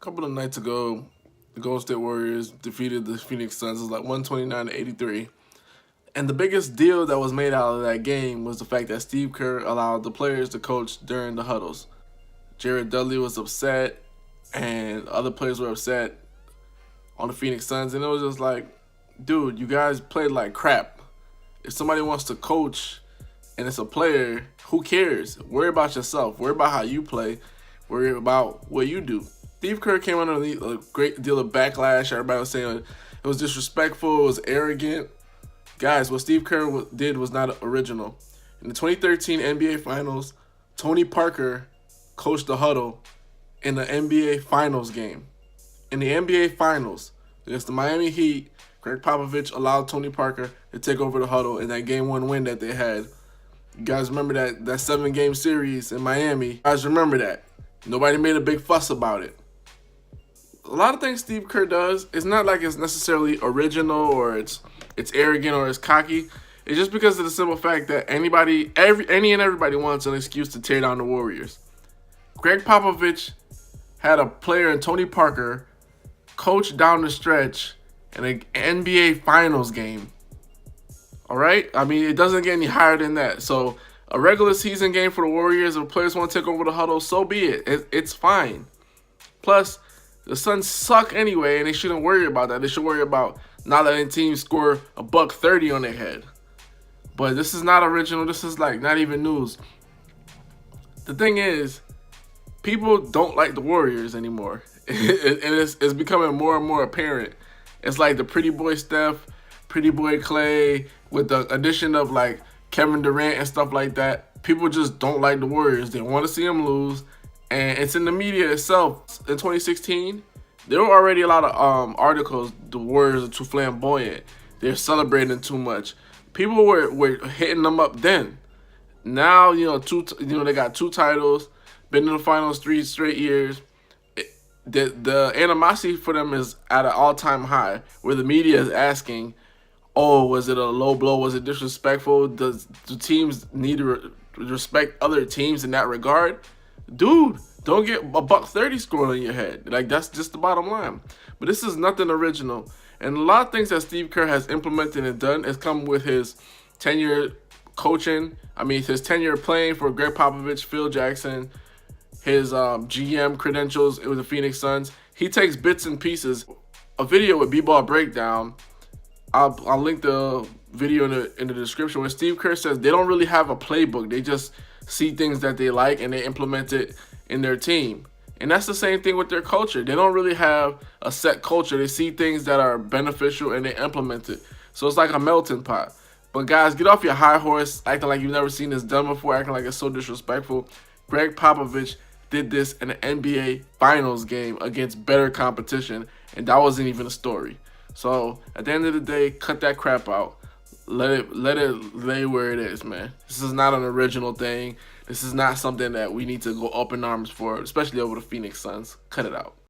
couple of nights ago, the Golden State Warriors defeated the Phoenix Suns. It was like 129-83. And the biggest deal that was made out of that game was the fact that Steve Kerr allowed the players to coach during the huddles. Jared Dudley was upset, and other players were upset on the Phoenix Suns. And it was just like, dude, you guys played like crap. If somebody wants to coach and it's a player, who cares? Worry about yourself. Worry about how you play. Worry about what you do. Steve Kerr came under a great deal of backlash. Everybody was saying it was disrespectful, it was arrogant. Guys, what Steve Kerr did was not original. In the 2013 NBA Finals, Tony Parker coached the huddle in the NBA Finals game. In the NBA Finals against the Miami Heat, Greg Popovich allowed Tony Parker to take over the huddle in that Game 1 win that they had. You guys remember that 7-game series in Miami? You guys remember that? Nobody made a big fuss about it. A lot of things Steve Kerr does, it's not like it's necessarily original or it's arrogant or it's cocky. It's just because of the simple fact that any and everybody wants an excuse to tear down the Warriors. Greg Popovich had a player in Tony Parker coach down the stretch in an NBA Finals game. All right? I mean, it doesn't get any higher than that. So a regular season game for the Warriors, if players want to take over the huddle, so be it. It's fine. Plus, the Suns suck anyway, and they shouldn't worry about that. They should worry about not letting teams score a $130 on their head. But this is not original. This is like not even news. The thing is, people don't like the Warriors anymore. And it's becoming more and more apparent. It's like the pretty boy Steph, pretty boy Clay, with the addition of like Kevin Durant and stuff like that. People just don't like the Warriors. They want to see them lose. And it's in the media itself. In 2016, there were already a lot of articles, the Warriors are too flamboyant. They're celebrating too much. People were hitting them up then. Now, they got 2 titles, been in the finals 3 straight years. The animosity for them is at an all-time high, where the media is asking, oh, was it a low blow? Was it disrespectful? Do teams need to respect other teams in that regard? Dude, don't get a $130 scored on your head. Like, that's just the bottom line. But this is nothing original. And a lot of things that Steve Kerr has implemented and done has come with his tenure coaching. I mean, his tenure playing for Greg Popovich, Phil Jackson, his GM credentials with the Phoenix Suns. He takes bits and pieces. A video with B-Ball Breakdown, I'll link the video in the description, where Steve Kerr says they don't really have a playbook. They just see things that they like and they implement it in their team. And that's the same thing with their culture. They don't really have a set culture. They see things that are beneficial and they implement it. So it's like a melting pot. But guys, get off your high horse, acting like you've never seen this done before, acting like it's so disrespectful. Greg Popovich did this in an NBA Finals game against better competition, and that wasn't even a story. So at the end of the day, cut that crap out. Let it lay where it is, man. This is not an original thing. This is not something that we need to go up in arms for, especially over the Phoenix Suns. Cut it out.